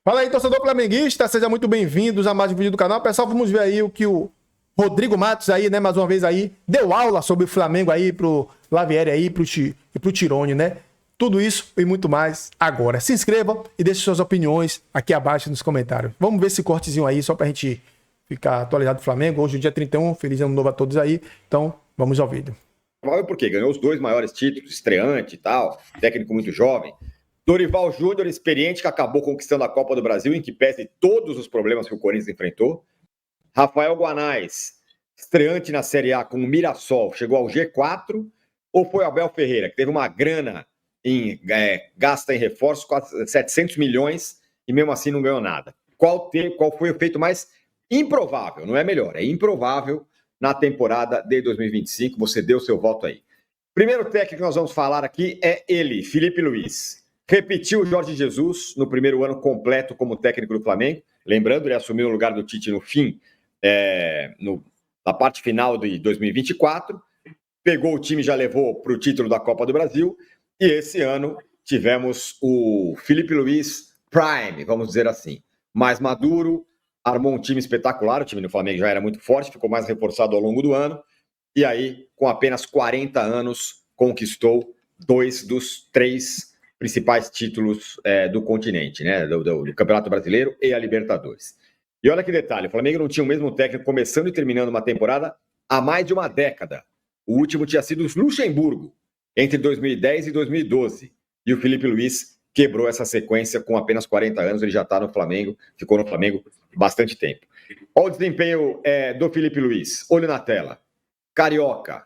Fala aí, torcedor flamenguista, sejam muito bem-vindos a mais um vídeo do canal. Pessoal, vamos ver aí o que o Rodrigo Matos aí, né, mais uma vez aí, deu aula sobre o Flamengo aí pro Lavieri aí e pro Tirone, né? Tudo isso e muito mais agora. Se inscreva e deixe suas opiniões aqui abaixo nos comentários. Vamos ver esse cortezinho aí, só pra gente ficar atualizado do Flamengo. Hoje é dia 31, feliz ano novo a todos aí. Então, vamos ao vídeo. Por quê? Ganhou os dois maiores títulos, estreante e tal, técnico muito jovem. Dorival Júnior, experiente, que acabou conquistando a Copa do Brasil, em que pese todos os problemas que o Corinthians enfrentou. Rafael Guanais, estreante na Série A com o Mirassol, chegou ao G4. Ou foi Abel Ferreira, que teve uma grana gasta em reforços, quase 700 milhões, e mesmo assim não ganhou nada. Qual foi o feito mais improvável? Não é melhor, é improvável na temporada de 2025. Você deu seu voto aí. Primeiro técnico que nós vamos falar aqui é ele, Felipe Luiz. Repetiu o Jorge Jesus no primeiro ano completo como técnico do Flamengo. Lembrando, ele assumiu o lugar do Tite no fim, na parte final de 2024. Pegou o time e já levou para o título da Copa do Brasil. E esse ano tivemos o Felipe Luiz Prime, vamos dizer assim. Mais maduro, armou um time espetacular. O time do Flamengo já era muito forte, ficou mais reforçado ao longo do ano. E aí, com apenas 40 anos, conquistou 2 dos 3 principais títulos do continente, né? Do Campeonato Brasileiro e a Libertadores. E olha que detalhe, o Flamengo não tinha o mesmo técnico começando e terminando uma temporada há mais de uma década. O último tinha sido o Luxemburgo, entre 2010 e 2012. E o Felipe Luiz quebrou essa sequência com apenas 40 anos, ele já está no Flamengo, ficou no Flamengo bastante tempo. Olha o desempenho do Felipe Luiz, olho na tela. Carioca,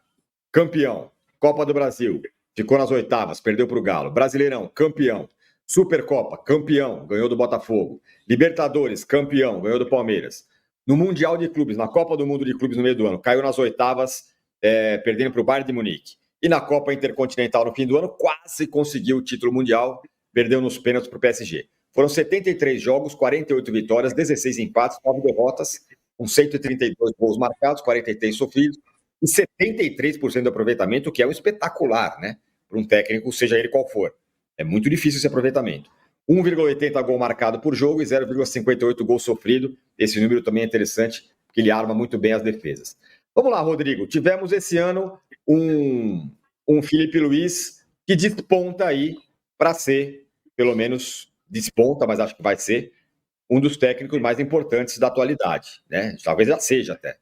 campeão. Copa do Brasil, ficou nas oitavas, perdeu para o Galo. Brasileirão, campeão. Supercopa, campeão, ganhou do Botafogo. Libertadores, campeão, ganhou do Palmeiras. No Mundial de Clubes, na Copa do Mundo de Clubes no meio do ano, caiu nas oitavas, perdendo para o Bayern de Munique. E na Copa Intercontinental no fim do ano, quase conseguiu o título mundial, perdeu nos pênaltis para o PSG. Foram 73 jogos, 48 vitórias, 16 empates, 9 derrotas, com 132 gols marcados, 43 sofridos, e 73% de aproveitamento, que é um espetacular, né? Para um técnico, seja ele qual for. É muito difícil esse aproveitamento. 1,80 gol marcado por jogo e 0,58 gol sofrido. Esse número também é interessante, porque ele arma muito bem as defesas. Vamos lá, Rodrigo. Tivemos esse ano um Felipe Luiz que desponta aí para ser, pelo menos desponta, mas acho que vai ser, um dos técnicos mais importantes da atualidade, né? Talvez já seja até.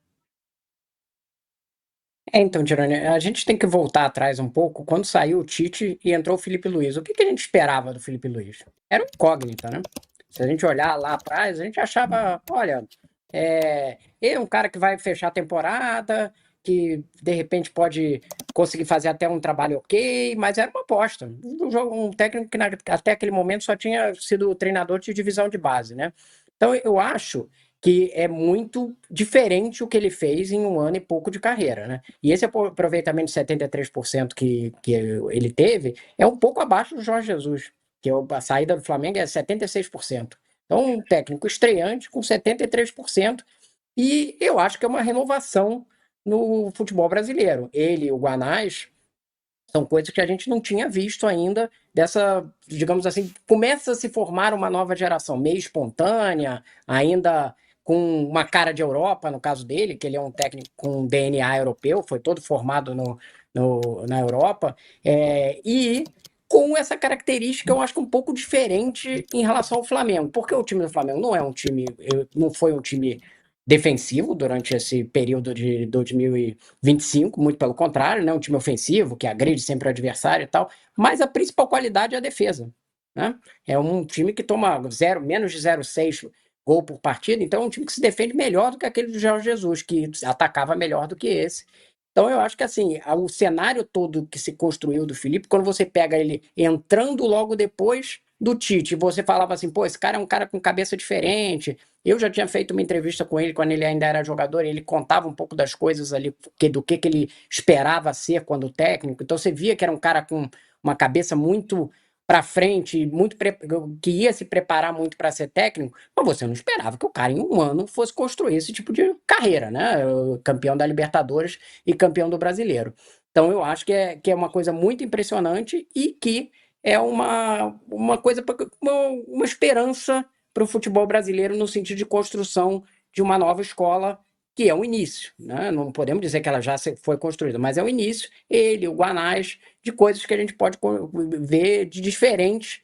Então, Tirone, a gente tem que voltar atrás um pouco, quando saiu o Tite e entrou o Felipe Luiz. O que a gente esperava do Felipe Luiz? Era uma incógnita, né? Se a gente olhar lá atrás, a gente achava, olha, ele é um cara que vai fechar a temporada, que de repente pode conseguir fazer até um trabalho ok, mas era uma aposta. Um técnico que até aquele momento só tinha sido treinador de divisão de base, né? Então, eu acho que é muito diferente o que ele fez em um ano e pouco de carreira, né? E esse aproveitamento de 73% que ele teve é um pouco abaixo do Jorge Jesus, que a saída do Flamengo é 76%. Então, um técnico estreante com 73%, e eu acho que é uma renovação no futebol brasileiro. Ele e o Guanais são coisas que a gente não tinha visto ainda dessa, digamos assim, começa a se formar uma nova geração, meio espontânea, ainda com uma cara de Europa, no caso dele, que ele é um técnico com DNA europeu, foi todo formado na Europa, e com essa característica, eu acho que um pouco diferente em relação ao Flamengo, porque o time do Flamengo não foi um time defensivo durante esse período de 2025, muito pelo contrário, né? Um time ofensivo, que agride sempre o adversário e tal, mas a principal qualidade é a defesa, né? É um time que toma menos de 0,6 gol por partida, então é um time que se defende melhor do que aquele do Jorge Jesus, que atacava melhor do que esse. Então eu acho que assim, o cenário todo que se construiu do Felipe, quando você pega ele entrando logo depois do Tite, você falava assim, pô, esse cara é um cara com cabeça diferente. Eu já tinha feito uma entrevista com ele quando ele ainda era jogador, e ele contava um pouco das coisas ali, do que ele esperava ser quando técnico. Então você via que era um cara com uma cabeça muito para frente, que ia se preparar muito para ser técnico, mas você não esperava que o cara em um ano fosse construir esse tipo de carreira, né? Campeão da Libertadores e campeão do Brasileiro. Então eu acho que é uma coisa muito impressionante e que é uma coisa, uma esperança para o futebol brasileiro no sentido de construção de uma nova escola, que é o início, né? Não podemos dizer que ela já foi construída, mas é o início, ele, o Guanais, de coisas que a gente pode ver de diferentes,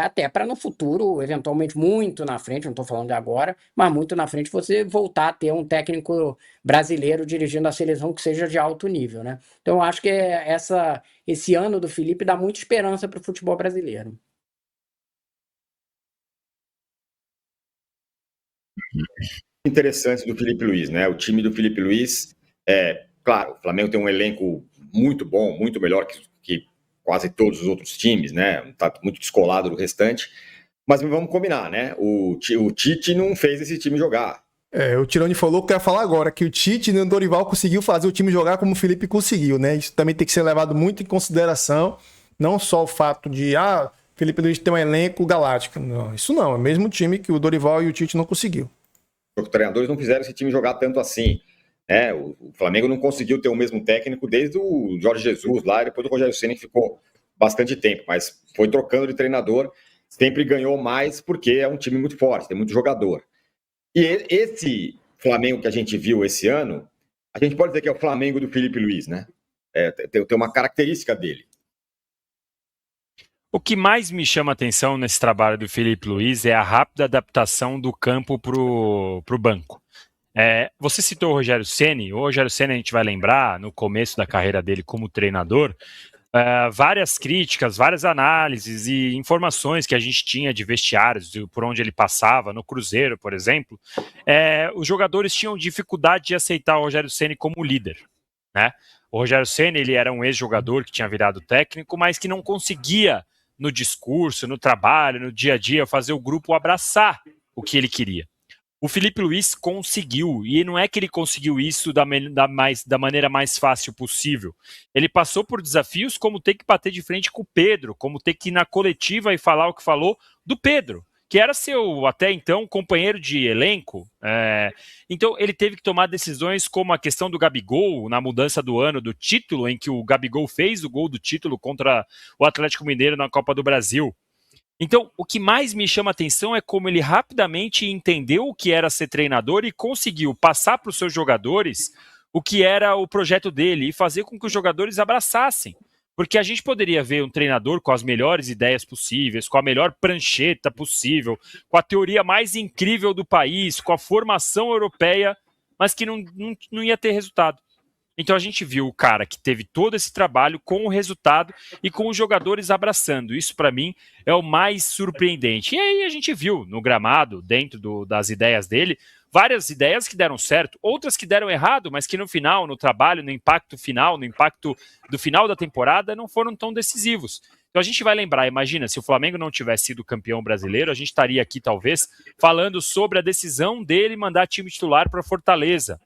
até para no futuro, eventualmente muito na frente, não estou falando de agora, mas muito na frente você voltar a ter um técnico brasileiro dirigindo a seleção que seja de alto nível, né? Então eu acho que esse ano do Felipe dá muita esperança para o futebol brasileiro. Interessante do Felipe Luiz, né? O time do Felipe Luiz, claro, o Flamengo tem um elenco muito bom, muito melhor que quase todos os outros times, né? Tá muito descolado do restante. Mas vamos combinar, né? O Tite não fez esse time jogar. O Tirone falou que eu ia falar agora, que o Tite e o Dorival conseguiu fazer o time jogar como o Felipe conseguiu, né? Isso também tem que ser levado muito em consideração, não só o fato de, Felipe Luiz tem um elenco galáctico. Não, isso não, é o mesmo time que o Dorival e o Tite não conseguiu. Os treinadores não fizeram esse time jogar tanto assim. O Flamengo não conseguiu ter o mesmo técnico desde o Jorge Jesus lá, e depois do Rogério Ceni, que ficou bastante tempo, mas foi trocando de treinador, sempre ganhou mais porque é um time muito forte, tem muito jogador. E esse Flamengo que a gente viu esse ano, a gente pode dizer que é o Flamengo do Felipe Luiz, né? Tem uma característica dele. O que mais me chama a atenção nesse trabalho do Felipe Luiz é a rápida adaptação do campo para o banco. Você citou o Rogério Ceni. O Rogério Ceni, a gente vai lembrar, no começo da carreira dele como treinador, várias críticas, várias análises e informações que a gente tinha de vestiários, por onde ele passava, no Cruzeiro, por exemplo, os jogadores tinham dificuldade de aceitar o Rogério Ceni como líder, né? O Rogério Ceni, ele era um ex-jogador que tinha virado técnico, mas que não conseguia, no discurso, no trabalho, no dia a dia, fazer o grupo abraçar o que ele queria. O Felipe Luiz conseguiu, e não é que ele conseguiu isso da maneira mais fácil possível. Ele passou por desafios como ter que bater de frente com o Pedro, como ter que ir na coletiva e falar o que falou do Pedro, que era seu, até então, companheiro de elenco. Então, ele teve que tomar decisões como a questão do Gabigol, na mudança do ano do título, em que o Gabigol fez o gol do título contra o Atlético Mineiro na Copa do Brasil. Então, o que mais me chama a atenção é como ele rapidamente entendeu o que era ser treinador e conseguiu passar para os seus jogadores o que era o projeto dele e fazer com que os jogadores abraçassem. Porque a gente poderia ver um treinador com as melhores ideias possíveis, com a melhor prancheta possível, com a teoria mais incrível do país, com a formação europeia, mas que não ia ter resultado. Então a gente viu o cara que teve todo esse trabalho com o resultado e com os jogadores abraçando. Isso, para mim, é o mais surpreendente. E aí a gente viu no gramado, dentro das ideias dele, várias ideias que deram certo, outras que deram errado, mas que no final, no trabalho, no impacto final, no impacto do final da temporada, não foram tão decisivos. Então a gente vai lembrar, imagina, se o Flamengo não tivesse sido campeão brasileiro, a gente estaria aqui, talvez, falando sobre a decisão dele mandar time titular para Fortaleza,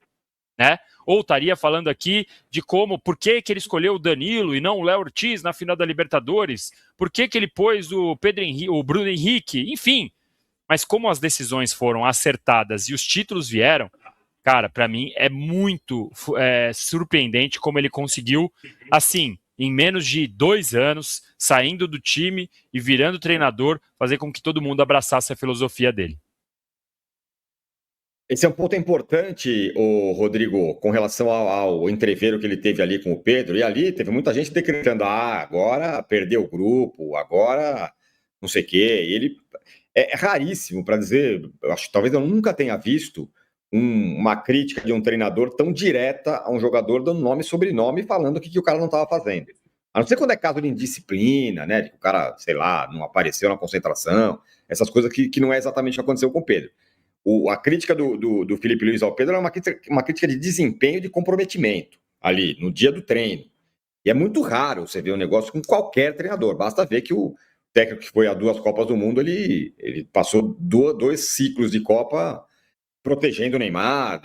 né? Ou estaria falando aqui de por que ele escolheu o Danilo e não o Léo Ortiz na final da Libertadores, por que ele pôs o Bruno Henrique, enfim. Mas como as decisões foram acertadas e os títulos vieram, cara, para mim é muito surpreendente como ele conseguiu, assim, em menos de 2 anos, saindo do time e virando treinador, fazer com que todo mundo abraçasse a filosofia dele. Esse é um ponto importante, Rodrigo, com relação ao entreveiro que ele teve ali com o Pedro. E ali teve muita gente decretando: agora perdeu o grupo, agora não sei o quê. E ele é raríssimo, para dizer, talvez eu nunca tenha visto uma crítica de um treinador tão direta a um jogador dando nome e sobrenome, falando o que o cara não estava fazendo. A não ser quando é caso de indisciplina, né? De que o cara, sei lá, não apareceu na concentração, essas coisas que não é exatamente o que aconteceu com o Pedro. A crítica do Felipe Luiz ao Pedro é uma crítica de desempenho e de comprometimento ali, no dia do treino. E é muito raro você ver um negócio com qualquer treinador. Basta ver que o técnico que foi a 2 Copas do Mundo, ele passou 2 ciclos de Copa protegendo o Neymar,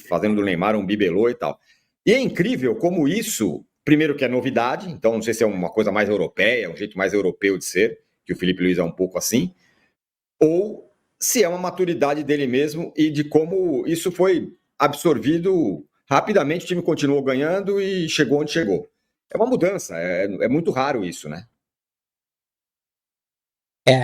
fazendo do Neymar um bibelô e tal. E é incrível como isso, primeiro que é novidade, então não sei se é uma coisa mais europeia, um jeito mais europeu de ser, que o Felipe Luiz é um pouco assim, ou se é uma maturidade dele mesmo e de como isso foi absorvido rapidamente, o time continuou ganhando e chegou onde chegou. É uma mudança, é muito raro isso, né?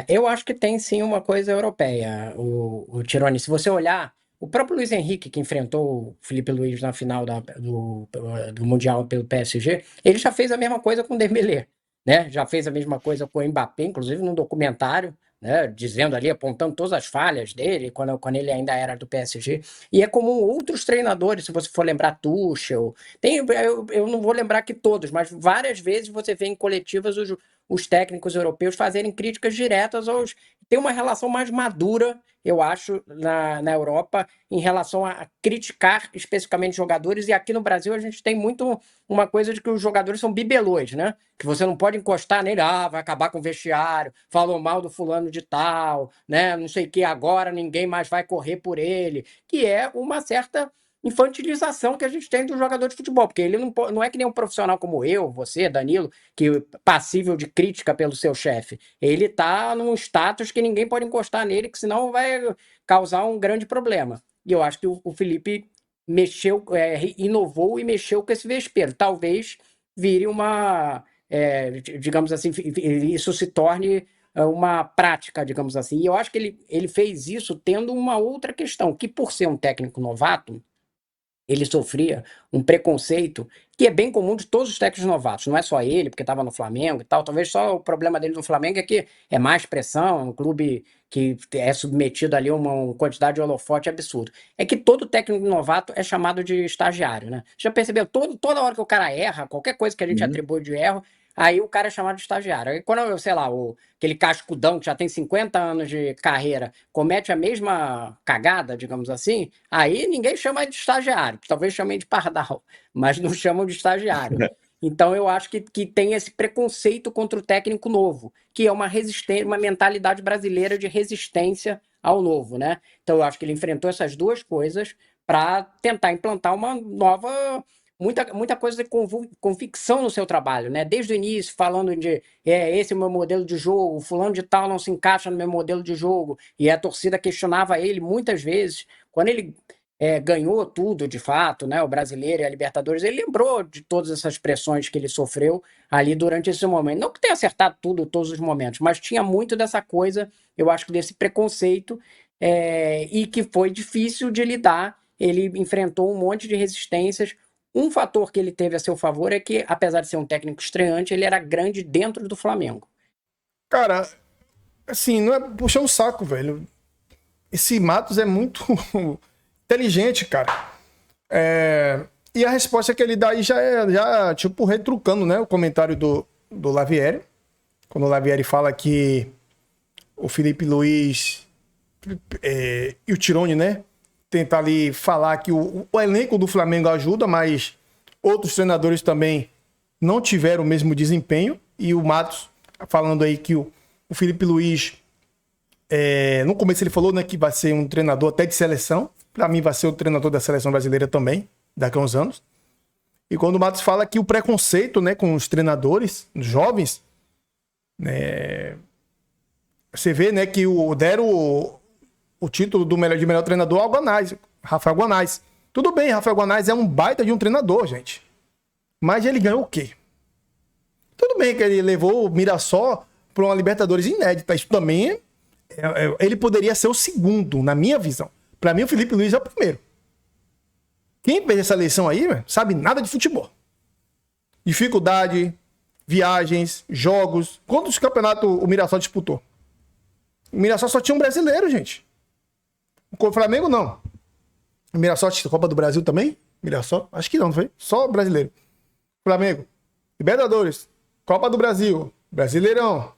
Eu acho que tem sim uma coisa europeia, o Tironi. Se você olhar, o próprio Luiz Henrique, que enfrentou o Felipe Luiz na final do Mundial pelo PSG, ele já fez a mesma coisa com o Dembélé, né? Já fez a mesma coisa com o Mbappé, inclusive num documentário, né? Dizendo ali, apontando todas as falhas dele, quando ele ainda era do PSG. E é comum outros treinadores, se você for lembrar Tuchel, eu não vou lembrar que todos, mas várias vezes você vê em coletivas os técnicos europeus fazerem críticas diretas aos. Tem uma relação mais madura, eu acho, na Europa, em relação a criticar especificamente jogadores, e aqui no Brasil a gente tem muito uma coisa de que os jogadores são bibelôs, né? Que você não pode encostar nele, vai acabar com o vestiário, falou mal do fulano de tal, né? Não sei o que, agora ninguém mais vai correr por ele, que é uma certa infantilização que a gente tem do jogador de futebol, porque ele não é que nem um profissional como eu, você, Danilo, que passível de crítica pelo seu chefe. Ele está num status que ninguém pode encostar nele, que senão vai causar um grande problema. E eu acho que o Felipe mexeu, inovou e mexeu com esse vespeiro. Talvez vire digamos assim, isso se torne uma prática, digamos assim. E eu acho que ele fez isso tendo uma outra questão, que por ser um técnico novato, ele sofria um preconceito que é bem comum de todos os técnicos novatos, não é só ele, porque estava no Flamengo e tal, talvez só o problema dele no Flamengo é que é mais pressão, é um clube que é submetido ali a uma quantidade de holofote absurdo. É que todo técnico novato é chamado de estagiário, né? Já percebeu? Toda hora que o cara erra, qualquer coisa que a gente atribui de erro, aí o cara é chamado de estagiário. Aí quando, sei lá, aquele cascudão que já tem 50 anos de carreira comete a mesma cagada, digamos assim, aí ninguém chama de estagiário, talvez chamem de pardal, mas não chamam de estagiário. Então eu acho que tem esse preconceito contra o técnico novo, que é uma mentalidade brasileira de resistência ao novo, né? Então eu acho que ele enfrentou essas duas coisas para tentar implantar uma nova, muita coisa de convicção no seu trabalho, né? Desde o início, falando de esse é o meu modelo de jogo, fulano de tal não se encaixa no meu modelo de jogo, e a torcida questionava ele muitas vezes. Quando ele ganhou tudo, de fato, né? O Brasileiro e a Libertadores, ele lembrou de todas essas pressões que ele sofreu ali durante esse momento. Não que tenha acertado tudo, todos os momentos, mas tinha muito dessa coisa, eu acho que desse preconceito, e que foi difícil de lidar. Ele enfrentou um monte de resistências. Um fator que ele teve a seu favor é que, apesar de ser um técnico estreante, ele era grande dentro do Flamengo. Cara, assim, não é puxar um saco, velho. Esse Matos é muito inteligente, cara. E a resposta que ele dá aí já tipo, retrucando, né? O comentário do Lavieri. Quando o Lavieri fala que o Felipe Luiz e o Tironi, né? Tentar ali falar que o elenco do Flamengo ajuda, mas outros treinadores também não tiveram o mesmo desempenho. E o Matos falando aí que o Felipe Luiz, no começo ele falou, né, que vai ser um treinador até de seleção. Para mim vai ser o treinador da seleção brasileira também, daqui a uns anos. E quando o Matos fala que o preconceito, né, com os treinadores, os jovens, né, você vê, né, que deram o título de melhor treinador ao Guanais, Rafael Guanais. Tudo bem, Rafael Guanais é um baita de um treinador, gente. Mas ele ganhou o quê? Tudo bem que ele levou o Mirassol para uma Libertadores inédita. Isso também, ele poderia ser o segundo, na minha visão. Para mim, o Felipe Luiz é o primeiro. Quem fez essa eleição aí, sabe nada de futebol. Dificuldade, viagens, jogos. Quantos campeonatos o Mirassol disputou? O Mirassol só tinha um brasileiro, gente. O Flamengo, não. O Mirassol tinha Copa do Brasil também? Mirassol? Acho que não foi. Só brasileiro. Flamengo. Libertadores. Copa do Brasil. Brasileirão.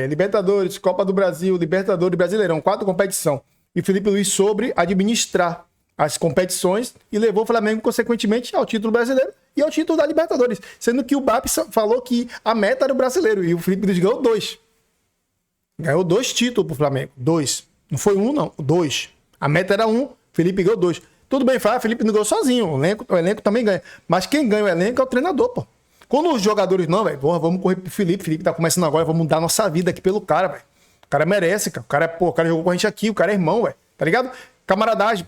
Libertadores. Copa do Brasil. Libertadores. Brasileirão. 4 competições. E Felipe Luiz soube administrar as competições e levou o Flamengo, consequentemente, ao título brasileiro e ao título da Libertadores. Sendo que o BAP falou que a meta era o brasileiro. E o Felipe Luiz ganhou 2. Ganhou 2 títulos pro Flamengo. 2. Não foi 1, não. 2. A meta era 1. Felipe ganhou 2. Tudo bem, Felipe não ganhou sozinho. O elenco também ganha. Mas quem ganha o elenco é o treinador, pô. Quando os jogadores não, velho, vamos correr pro Felipe. Felipe tá começando agora, vamos mudar nossa vida aqui pelo cara, velho. O cara merece, cara. O cara jogou com a gente aqui, o cara é irmão, velho. Tá ligado? Camaradagem.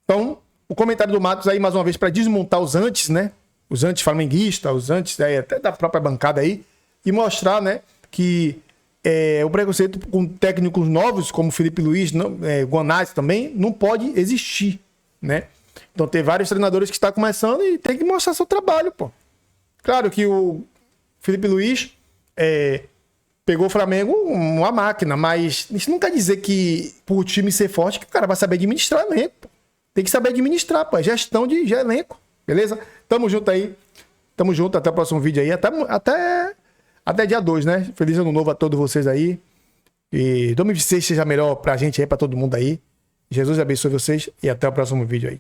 Então, o comentário do Matos aí, mais uma vez, para desmontar os antes, né? Os anti-flamenguistas, os antes até da própria bancada aí, e mostrar, né, que o preconceito com técnicos novos, como Felipe Luiz, Guanais também, não pode existir, né? Então tem vários treinadores que estão começando e tem que mostrar seu trabalho, pô. Claro que o Felipe Luiz pegou o Flamengo uma máquina, mas isso não quer dizer que por time ser forte que o cara vai saber administrar elenco, pô. Tem que saber administrar, pô. Gestão de elenco, beleza? Tamo junto aí. Tamo junto, até o próximo vídeo aí. Até dia 2, né? Feliz ano novo a todos vocês aí. E 2026 seja melhor pra gente aí, pra todo mundo aí. Jesus abençoe vocês e até o próximo vídeo aí.